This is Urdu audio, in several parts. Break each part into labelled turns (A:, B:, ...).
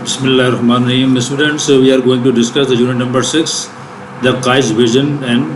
A: Bismillahirrahmanirrahim. Students, we are going to discuss the unit number 6, the Qai's vision and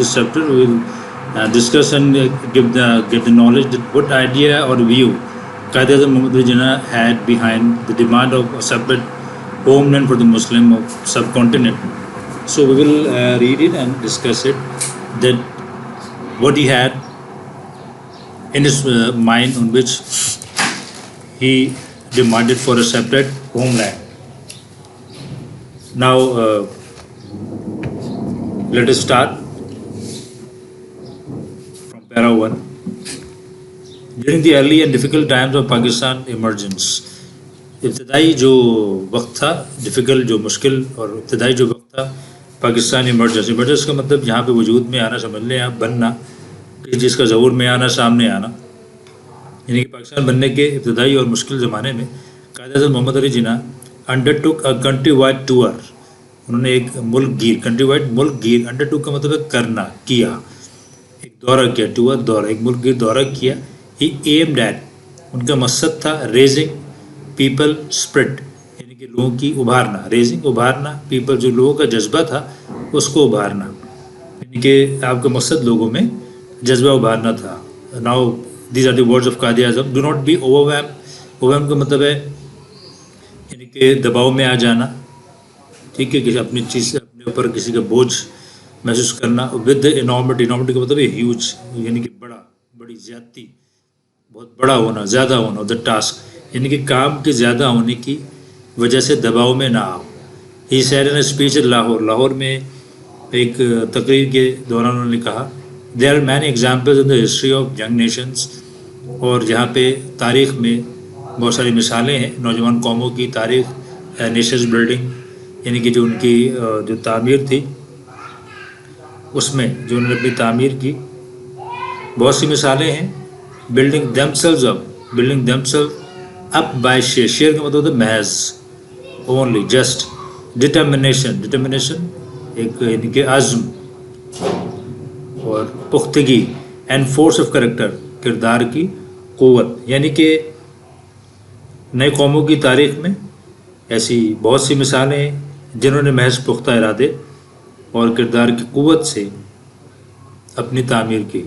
A: this chapter we will discuss and get the knowledge that what idea or view Qaid-e-Azam Muhammad Ali Jinnah had behind the demand of a separate homeland for the Muslim of subcontinent. So we will read it and discuss it, that what he had in his mind on which he demanded for a separate homeland. Now, let us start from para 1. During the early and difficult times of Pakistan emergence, ابتدائی جو وقت تھا ڈیفیکلٹ جو مشکل اور ابتدائی جو وقت تھا پاکستان ایمرجنس کا مطلب یہاں پہ وجود میں آنا، سمجھ لیں آپ، بننا، کسی چیز کا ظہور میں آنا، سامنے آنا. یعنی کہ پاکستان بننے کے ابتدائی اور مشکل زمانے میں Quaid-e-Azam Muhammad Ali Jinnah undertook a countrywide tour. انہوں نے ایک ملک گیر، کنٹری وائڈ ملک گیر، انڈر ٹک کا مطلب ہے کرنا، کیا، ایک دورہ کیا، ٹور دورہ، ایک ملک گیر دورہ کیا. ہی ایمڈ ایٹ، ان کا مقصد تھا ریزنگ پیپل اسپرٹ، یعنی کہ لوگوں کی ابھارنا، ریزنگ ابھارنا، پیپل جو لوگوں کا جذبہ تھا اس کو ابھارنا، یعنی کہ آپ کا مقصد لوگوں میں جذبہ ابھارنا تھا. Now these are the words of Quaid Azam. Do not be overwhelmed کا مطلب ہے یعنی کہ دباؤ میں آ جانا، ٹھیک ہے، کسی اپنی چیز سے اپنے اوپر کسی کا بوجھ محسوس کرنا. ود انارمٹی کا مطلب ہے ہیوج، یعنی کہ بڑا، بڑی زیادتی، بہت بڑا ہونا، زیادہ ہونا. دا ٹاسک یعنی کہ کام کے زیادہ ہونے کی وجہ سے دباؤ میں نہ آؤ. He said in speech Lahore میں ایک تقریر کے دوران انہوں نے کہا، there are many examples in the history of young nations, اور جہاں پہ تاریخ میں بہت ساری مثالیں ہیں نوجوان قوموں کی تاریخ، نیشنز بلڈنگ، یعنی کہ جو ان کی جو تعمیر تھی اس میں جو انہوں نے اپنی تعمیر کی، بہت سی مثالیں ہیں. Building them self up by share کا مطلب ہے محض، اونلی، جسٹ. ڈٹرمنیشن ایک یعنی کہ عزم اور پختگی. اینڈ فورس آف کریکٹر، کردار کی قوت. یعنی کہ نئے قوموں کی تاریخ میں ایسی بہت سی مثالیں ہیں جنہوں نے محض پختہ ارادے اور کردار کی قوت سے اپنی تعمیر کی.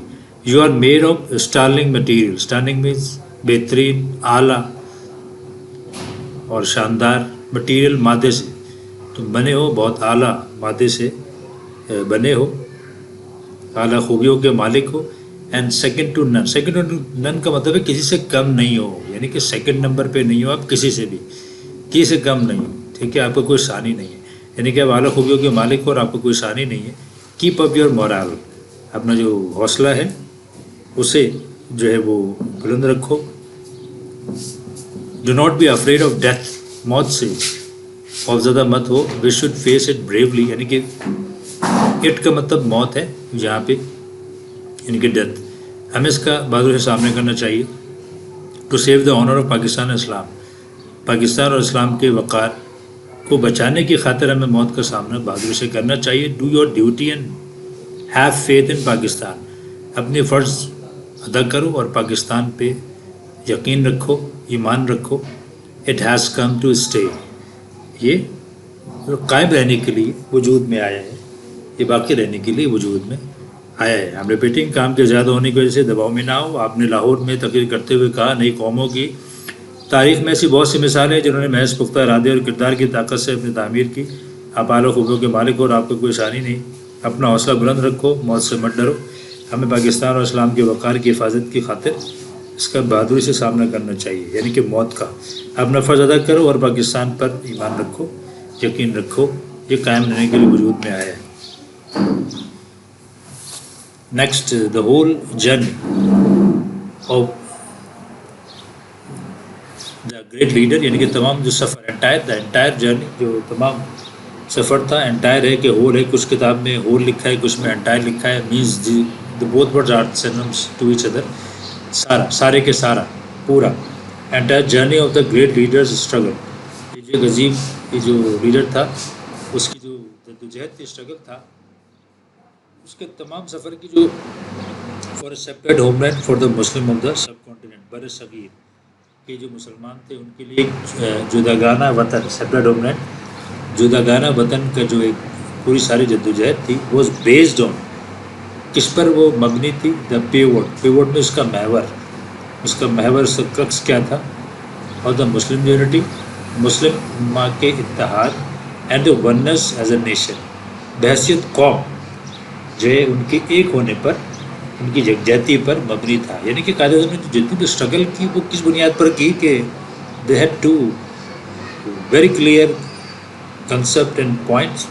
A: You are made of sterling material. Sterling means بہترین، اعلیٰ اور شاندار. مٹیریل مادے سے تم بنے ہو، بہت اعلیٰ مادے سے بنے ہو، اعلیٰ خوبیوں کے مالک ہو. اینڈ سیکنڈ ٹو نن کا مطلب ہے کسی سے کم نہیں ہو، یعنی کہ سیکنڈ نمبر پہ نہیں ہو آپ کسی سے بھی، کسی سے کم نہیں ہو، ٹھیک ہے، آپ کو کوئی ثانی نہیں ہے، یعنی کہ آپ اعلیٰ خوبیوں کے مالک ہو اور آپ کو کوئی ثانی نہیں ہے. کیپ اپ یور مورال، اپنا جو حوصلہ ہے اسے جو ہے وہ بلند رکھو. Do not be afraid of death, موت سے خوف زدہ مت ہو. We should face it bravely, یعنی کہ اٹ کا مطلب موت ہے یہاں پہ، یعنی کہ ڈیتھ. ہمیں اس کا بہادری سے سامنا کرنا چاہیے. To save the honour of Pakistan اور اسلام، پاکستان اور اسلام کے وقار کو بچانے کی خاطر ہمیں موت کا سامنا بہادری سے کرنا چاہیے. Do your duty and have faith in Pakistan, اپنے فرض ادا کرو اور پاکستان پہ یقین رکھو، ایمان رکھو. It has come to stay, یہ قائم رہنے کے لیے وجود میں آیا ہے، یہ باقی رہنے کے لیے وجود میں آیا ہے. ہم ریپیٹنگ، کام کے زیادہ ہونے کی وجہ سے دباؤ میں نہ ہو. آپ نے لاہور میں تقریر کرتے ہوئے کہا، نئی قوموں کی تاریخ میں ایسی بہت سی مثالیں ہیں جنہوں نے محض پختہ ارادے اور کردار کی طاقت سے اپنی تعمیر کی. آپ اعلیٰ خوبیوں کے مالک ہو اور آپ کو کوئی ثانی نہیں. اپنا حوصلہ بلند رکھو، موت سے مت ڈرو. ہمیں پاکستان اور اسلام کے وقار کی حفاظت کی خاطر اس کا بہادری سے سامنا کرنا چاہیے، یعنی کہ موت کا. اپنا فرض ادا کرو اور پاکستان پر ایمان رکھو، یقین رکھو، یہ قائم رہنے کے لیے وجود میں آیا ہے. Next, the whole journey of the great leader, یعنی کہ تمام جو سفر، انٹائر جرنی، جو تمام سفر تھا. انٹائر ہے کہ ہول ہے، کچھ کتاب میں ہول لکھا ہے، کچھ میں انٹائر لکھا ہے. Means the both words are synonyms to each other. سارا، سارے کے سارا، پورا. Entire journey of the great leaders struggle, یہ جو عظیم، یہ جو لیڈر تھا اس کی جو جدوجہد تھی، اسٹرگل تھا، اس کے تمام سفر کی جو for a separate homeland for the Muslim of the subcontinent, بر صغیر، کہ جو مسلمان تھے ان کے لیے ایک جداگانہ وطن سیپریٹ ہوم لینڈ، جداگانہ وطن کا جو ایک پوری ساری جدوجہد تھی واز بیسڈ آن، کس پر وہ مبنی تھی؟ دا پیوٹ میں اس کا محور کرکس کیا تھا؟ اور دا مسلم یونٹی، مسلم امہ کے اتحاد، and the oneness as a nation, بحیثیت قوم جو ہے ان کے ایک ہونے پر، ان کی یکجہتی پر مبنی تھا. یعنی کہ قائد اعظم نے جتنی بھی اسٹرگل کی وہ کس بنیاد پر کی کہ they had to very clear concept and points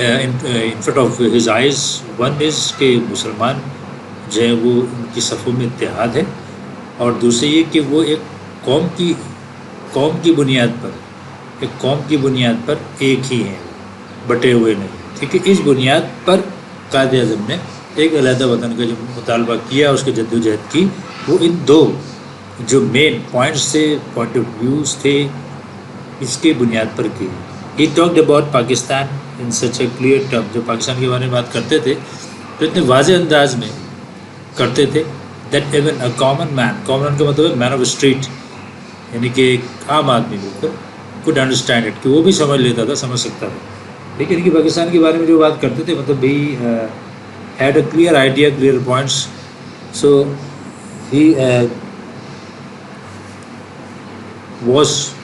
A: in front of his eyes. One is کہ مسلمان جو ہے وہ ان کی صفوں میں اتحاد ہے، اور دوسری یہ کہ وہ ایک قوم کی بنیاد پر ایک ہی ہیں، بٹے ہوئے نہیں. ٹھیک ہے، اس بنیاد پر قائد اعظم نے ایک علیحدہ وطن کا جو مطالبہ کیا، اس کی جدوجہد کی، وہ ان دو جو مین پوائنٹس تھے، پوائنٹ آف ویوز تھے، اس کی بنیاد پر کی. He talked about Pakistan in such a clear term. جو پاکستان کے بارے میں بات کرتے تھے تو اتنے واضح انداز میں کرتے تھے that even a common man کا مطلب ہے مین آف اسٹریٹ، یعنی کہ ایک عام آدمی بالکل could understand it، کہ وہ بھی سمجھ سکتا تھا. لیکن کہ پاکستان کے بارے میں جو بات کرتے تھے مطلب بھی had a clear idea, clear points. So he was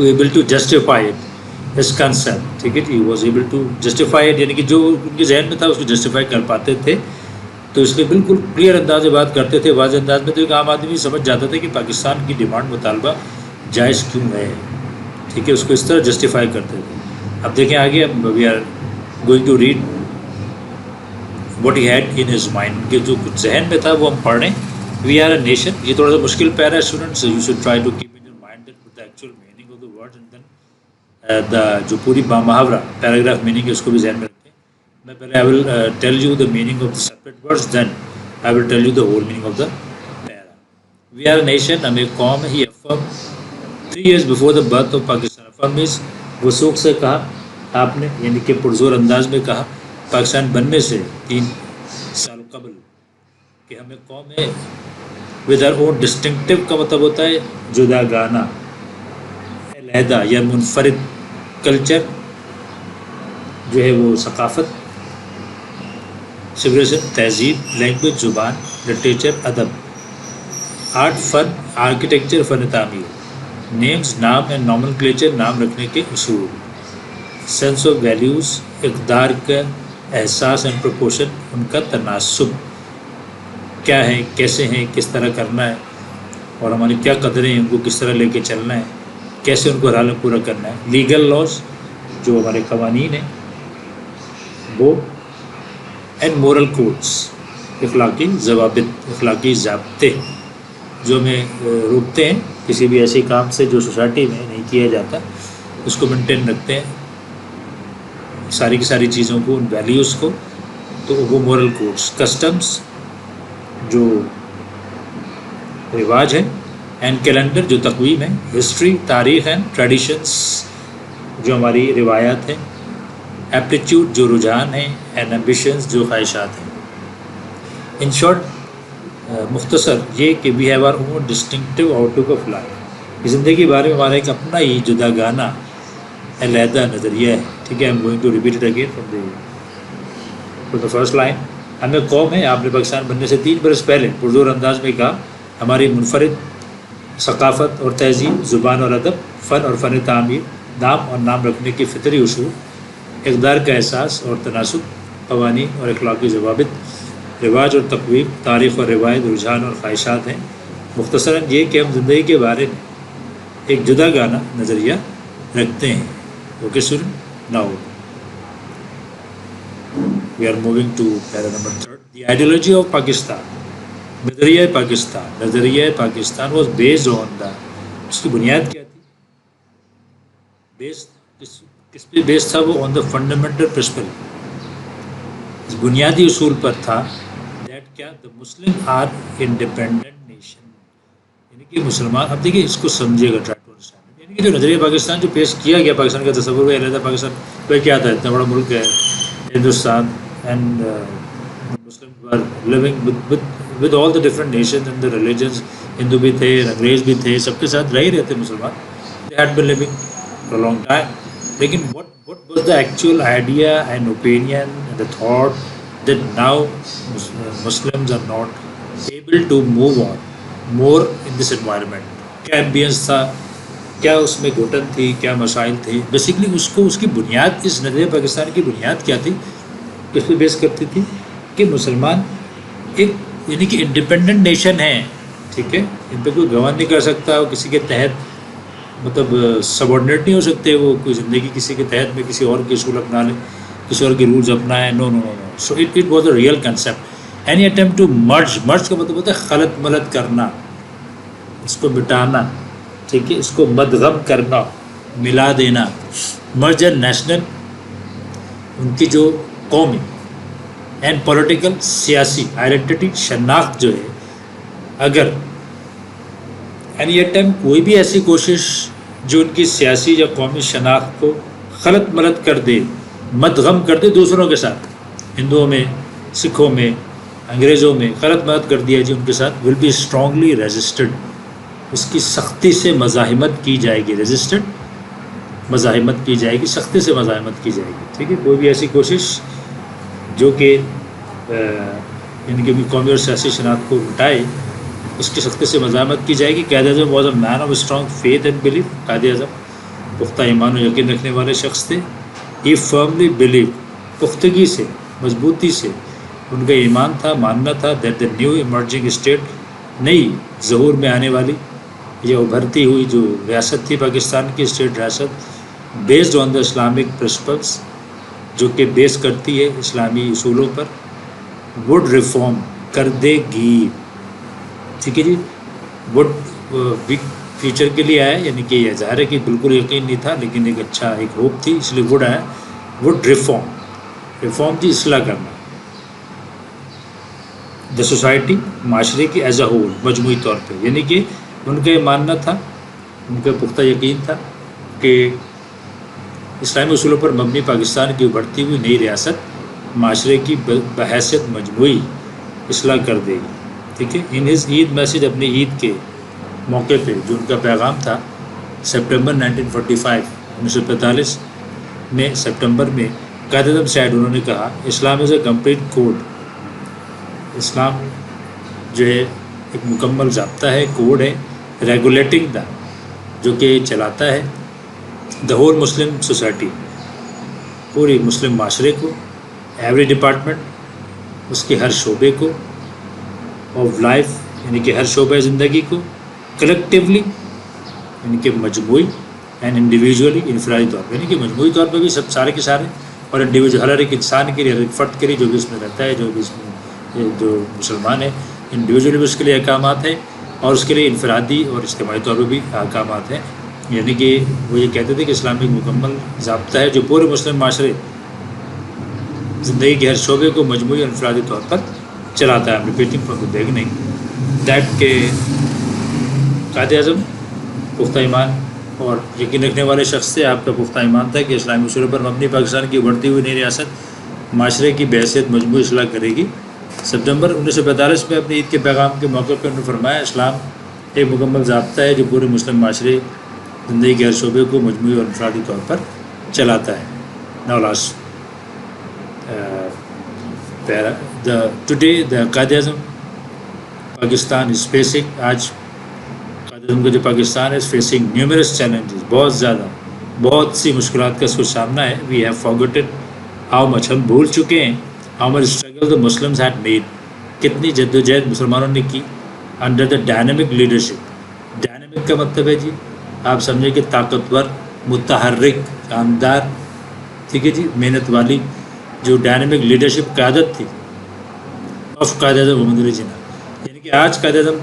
A: able to justify it, his concept. ٹھیک ہے، he was able to justify it، یعنی کہ جو ان کے ذہن میں تھا اس کو جسٹیفائی کر پاتے تھے. تو اس لیے بالکل کلیئر انداز میں بات کرتے تھے، واضح انداز میں. تو ایک عام آدمی سمجھ جاتا تھا کہ پاکستان کی ڈیمانڈ مطالبہ جائز کیوں ہے. ٹھیک ہے، اس کو اس طرح جسٹیفائی کرتے تھے. اب دیکھیں آگے، we are going to read what he had in his mind, کہ جو کچھ ذہن میں تھا وہ ہم پڑھ رہے ہیں. وی آر اے نیشن، یہ تھوڑا سا مشکل پیرا ہے students, you should try to keep in your mind that the actual meaning of the word, and then the جو پوری محاورہ پیراگراف میننگ ہے اس کو بھی ذہن میں رکھیں. میں پہلے I will tell you the meaning of the separate words, then I will tell you the whole meaning of the para. We are a nation, ہم ایک قوم ہے. ہی افرم 3 years before the birth of Pakistan. افرم از وثوق سے کہا آپ نے، یعنی کہ پرزور انداز میں کہا پاکستان بننے سے 3 سال قبل کہ ہمیں قوم ہے ود آر اون ڈسٹنکٹیو، کا مطلب ہوتا ہے جداگانہ، علیحدہ یا منفرد کلچر جو ہے وہ ثقافت، سویلائزیشن، تہذیب، لینگویج، زبان، لٹریچر، ادب، آرٹ، فن، آرکیٹیکچر، فن تعمیر، نیمز، نام اینڈ نومنکلیچر، نام رکھنے کے اصول، سینس آف ویلیوز، اقدار کا احساس اینڈ پروپورشن، ان کا تناسب کیا ہے، کیسے ہیں، کس طرح کرنا ہے، اور ہماری کیا قدریں ہیں، ان کو کس طرح لے کے چلنا ہے، کیسے ان کو حال میں پورا کرنا ہے. لیگل لاز، جو ہمارے قوانین ہیں وہ، اینڈ مورل کوڈس، اخلاقی ضوابط، اخلاقی ضابطے جو ہمیں روکتے ہیں کسی بھی ایسے کام سے جو سوسائٹی میں نہیں کیا جاتا، اس کو مینٹین رکھتے ہیں، ساری کی ساری چیزوں کو، ان ویلیوز کو. تو وہ مورل کوڈس، کسٹمز جو رواج ہیں، اینڈ کیلنڈر جو تقویم ہے، ہسٹری، تاریخ، اینڈ ٹریڈیشنس جو ہماری روایات ہیں، ایپٹیچیوڈ جو رجحان ہیں، اینڈ ایمبیشنز جو خواہشات ہیں. ان شارٹ، مختصر یہ کہ we have our own distinctive outlook of life, زندگی کے بارے میں ہمارا ایک اپنا ہی جداگانہ علیحدہ نظریہ ہے. ٹھیک ہے، I am going to repeat it again from the first line. ہمیں قوم ہے، آپ نے پاکستان بننے سے 3 برس پہلے پرزور انداز میں کہا، ہماری منفرد ثقافت اور تہذیب، زبان اور ادب، فن اور فن تعمیر، نام اور نام رکھنے کے فطری اصول، اقدار کا احساس اور تناسب، قوانین اور اخلاقی ضوابط، رواج اور تقویم، تاریخ اور روایت، رجحان اور خواہشات ہیں. مختصراً یہ کہ ہم زندگی کے بارے میں ایک جداگانہ نظریہ رکھتے ہیں. Okay student, now we are moving to para number 3. The ideology of Pakistan, نظریہ Pakistan was based on the, اس کی بنیاد کیا تھی؟ بیس کس پہ بیس تھا وہ؟ آن دا فنڈامنٹل پرنسپل، اس بنیادی اصول پر تھا دیٹ کیا، دا مسلم آر انڈیپینڈنٹ نیشن، یعنی کہ مسلمان. اب دیکھیے اس کو سمجھے گا، ٹرائی ٹو انڈرسٹینڈ. یعنی کہ جو نظریہ پاکستان جو پیش کیا گیا، پاکستان کا تصور ہے علیحدہ پاکستان، وہ کیا تھا؟ اتنا بڑا ملک ہے Hindustan, and Muslim are living with all the different nations and the religions. Hindu بھی تھے, انگریز بھی تھے, سب کے ساتھ رہ ہی رہتے مسلمان. They had been living for a long time. لیکن what was the actual idea and opinion and the thought that now Muslims are not able to move on more in this environment. کیا ایمبینس تھا, کیا اس میں گھٹن تھی, کیا مسائل تھے. بیسیکلی اس کی بنیاد, اس نظریہ پاکستان کی بنیاد کیا تھی, اس پہ بیس کرتی تھی کہ مسلمان ایک یعنی کہ انڈیپینڈنٹ نیشن ہے, ٹھیک ہے, ان پہ کوئی گواہ نہیں کر سکتا, وہ کسی کے تحت مطلب سبارڈینیٹ نہیں ہو سکتے, وہ کوئی زندگی کسی کے تحت میں کسی اور کے اصول اپنا لیں, کسی اور کے رولز اپنائیں. No no no no. So it was a real concept. Any attempt to merge کا مطلب ہوتا ہے خلط ملط کرنا, اس کو مٹانا, ٹھیک ہے, اس کو مدغم کرنا, ملا دینا. مرج اینڈ نیشنل, ان کی جو قومی اینڈ پولیٹیکل سیاسی آئیڈینٹی شناخت جو ہے, اگر اینی اٹیمپٹ کوئی بھی ایسی کوشش جو ان کی سیاسی یا قومی شناخت کو خلط ملط کر دے, مدغم کر دے دوسروں کے ساتھ, ہندوؤں میں, سکھوں میں, انگریزوں میں خلط ملط کر دیا جی ان کے ساتھ, ول بی اسٹرانگلی ریزسٹڈ. اس کی سختی سے مزاحمت کی جائے گی, ریزسٹڈ مزاحمت کی جائے گی, سختی سے مزاحمت کی جائے گی. ٹھیک ہے, کوئی بھی ایسی کوشش جو کہ ان کی قومی اور سیاسی شناخت کو مٹائے, اس کی سختی سے مزاحمت کی جائے گی. Quaid Azam was a man of strong faith and belief. Quaid Azam پختہ ایمان و یقین رکھنے والے شخص تھے. ہی فرملی بلیو, پختگی سے, مضبوطی سے ان کا ایمان تھا, ماننا تھا, that the new emerging state, نئی ظہور میں آنے والی یا ابھرتی ہوئی جو ریاست تھی پاکستان کی, اسٹیٹ ریاست, based on the Islamic principles, جو کہ بیس کرتی ہے اسلامی اصولوں پر, وڈ ریفارم کر دے گی. ٹھیک ہے جی, وڈ بگ فیوچر کے لیے آیا, یعنی کہ یہ ظاہر ہے کہ بالکل یقین نہیں تھا, لیکن ایک اچھا ایک ہوپ تھی, اس لیے وڈ آیا. وڈ ریفارم کی اصلاح کرنا دا سوسائٹی, معاشرے کی ایز اے ہول, مجموعی طور پہ. یعنی کہ ان کا یہ ماننا تھا, ان کا پختہ یقین تھا کہ اسلامی اصولوں پر مبنی پاکستان کی ابھرتی ہوئی نئی ریاست معاشرے کی بحیثیت مجموعی اصلاح کر دے گی. ٹھیک ہے. ان ہز عید میسج, اپنی عید کے موقع پہ جو ان کا پیغام تھا سپٹمبر 1945 میں, سپٹمبر میں قائد اعظم سیڈ, انہوں نے کہا اسلام از اے کمپلیٹ کوڈ. اسلام جو ہے ایک مکمل ضابطہ ہے, کوڈ ہے, ریگولیٹنگ دا, جو کہ چلاتا ہے دا ہول مسلم سوسائٹی, پوری مسلم معاشرے کو, ایوری ڈپارٹمنٹ, اس کے ہر شعبے کو, آف لائف یعنی کہ ہر شعبہ زندگی کو, کلیکٹیولی یعنی کہ مجموعی, اینڈ انڈیویجولی انفرادی طور پہ, یعنی کہ مجموعی طور پہ بھی سب سارے کے سارے, اور انڈیویجول ہر ایک انسان کے لیے, ہر ایک فرد کے لیے جو بھی اس میں رہتا ہے, جو بھی اس میں جو مسلمان ہے, انڈیویجولی بھی اس کے لیے احکامات ہیں, اور اس کے لیے انفرادی اور اجتماعی طور پہ بھی احکامات ہیں. یعنی کہ وہ یہ کہتے تھے کہ اسلام ایک مکمل ضابطہ ہے جو پورے مسلم معاشرے زندگی کے ہر شعبے کو مجموعی اور انفرادی طور پر چلاتا ہے. Repeating from the beginning that کہ قائد اعظم پختہ ایمان اور یقین رکھنے والے شخص سے, آپ کا پختہ ایمان تھا کہ اسلامی اصولوں پر مبنی پاکستان کی ابھرتی ہوئی نئی ریاست معاشرے کی بحیثیت مجموعی اصلاح کرے گی. سپٹمبر 1945 میں اپنی عید کے پیغام کے موقع پر انہوں نے فرمایا اسلام ایک مکمل ضابطہ ہے جو پورے مسلم معاشرے زندگی کے ہر شعبے کو مجموعی اور انفرادی طور پر چلاتا ہے. Now last today the Quaid Azam Pakistan is facing, آج قائد اعظم کا جو پاکستان ہے is facing numerous challenges, بہت زیادہ, بہت سی مشکلات کا اس کو سامنا ہے. We have forgotten how much, ہم بھول چکے ہیں, how much struggle the Muslims had made, کتنی جدوجہد مسلمانوں نے کی under the dynamic leadership. Dynamic کا مطلب ہے جی آپ سمجھیں کہ طاقتور, متحرک, شاندار, ٹھیک ہے جی, محنت والی جو ڈائنامک لیڈرشپ قیادت تھی آف قائد اعظم محمد علی جناح. یعنی کہ آج قائد اعظم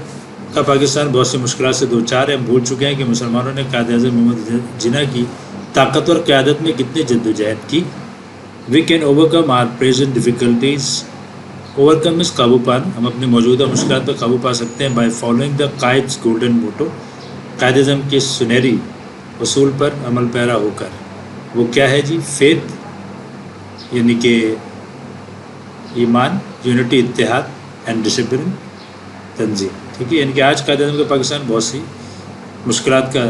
A: کا پاکستان بہت سی مشکلات سے دوچار ہے. ہم بھول چکے ہیں کہ مسلمانوں نے قائد اعظم محمد جناح کی طاقتور قیادت میں کتنی جدوجہد کی. We can overcome our present difficulties, overcome اس قابو پان, ہم اپنی موجودہ مشکلات پر قابو پا سکتے ہیں by following the Quaid's golden motto, Quaid Azam کے سنہری اصول پر عمل پیرا ہو کر. وہ کیا ہے جی؟ فیتھ یعنی کہ ایمان, یونٹی اتحاد, اینڈ ڈسپلن تنظیم. ٹھیک ہے, یعنی کہ آج قائد اعظم کا پاکستان بہت سی مشکلات کا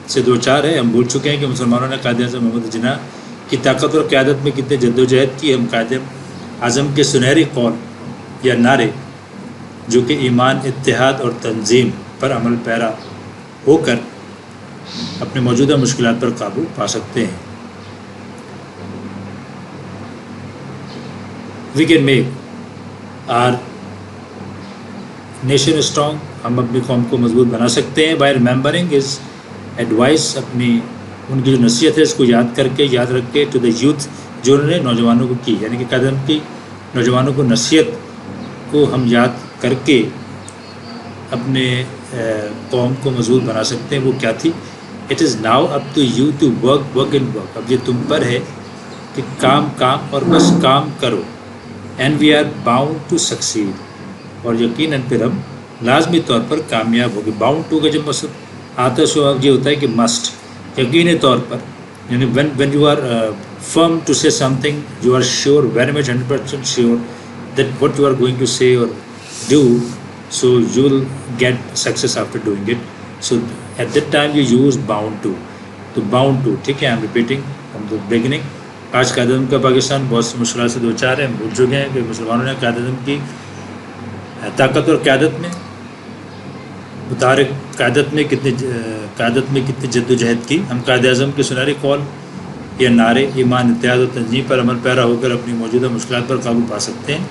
A: سے دو چار ہے. ہم بھول چکے ہیں کہ مسلمانوں نے قائد اعظم محمد جناح کی طاقت اور قیادت میں کتنے جد و جہد کی. ہم قائد اعظم کے سنہری قول یا نعرے جو کہ ایمان, اتحاد اور تنظیم پر عمل پیرا ہو کر اپنے موجودہ مشکلات پر قابو پا سکتے ہیں. We can make our nation strong. ہم اپنی قوم کو مضبوط بنا سکتے ہیں بائی ریممبرنگ از ایڈوائس. اپنی ان کی جو نصیحت ہے اس کو یاد کر کے, یاد رکھ کے, ٹو دا یوتھ, جو انہوں نے نوجوانوں کو کی, یعنی کہ قائد اعظم کی نوجوانوں کو نصیحت کو ہم یاد کر کے اپنے قوم کو مضبوط بنا سکتے ہیں. وہ کیا تھی؟ It is now up to you to work and work. اب یہ تم پر ہے کہ کام اور بس کام کرو. And we are bound to succeed. اور یقیناً پھر ہم لازمی طور پر کامیاب ہوگے. باؤنڈ ٹو کا جب مقصد آتا ہے سو یہ ہوتا ہے کہ مسٹ, یقینی طور پر, یعنی when you are firm to say something, you are sure, very much 100% sure that what you are going to say or do, so you will get success after doing it. So at that time you use bound to. تو bound to, ٹھیک ہے, I am repeating from the beginning. آج قائد اعظم کا پاکستان بہت سی مشکلات سے دو چار ہے. ہم بھول چکے ہیں کہ مسلمانوں نے قائد اعظم کی طاقت اور قیادت میں, متحرک قیادت میں کتنی جد و جہد کی. ہم قائد اعظم کے سنہری قول یا نعرے ایمان, اتحاد اور تنظیم پر عمل پیرا ہو کر اپنی موجودہ مشکلات پر قابو پا سکتے ہیں.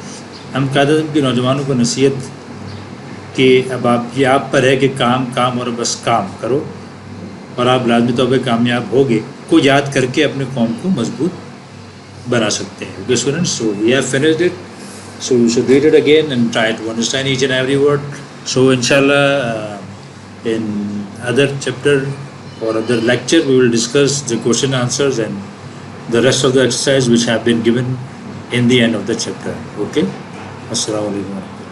A: ہم قائد اعظم کے نوجوانوں کو نصیحت کہ اب یہ آپ پر ہے کہ کام اور بس کام کرو اور آپ لازمی طور پہ کامیاب ہوگے کو یاد کر کے اپنے قوم کو مضبوط بنا سکتے ہیں. Okay students, so we have finished it. So you should read it again and try to understand each and every word. So inshallah in other chapter or other lecture we will discuss the question answers and the rest of the exercise which have been given in the end of the chapter. Okay. Assalamu alaikum.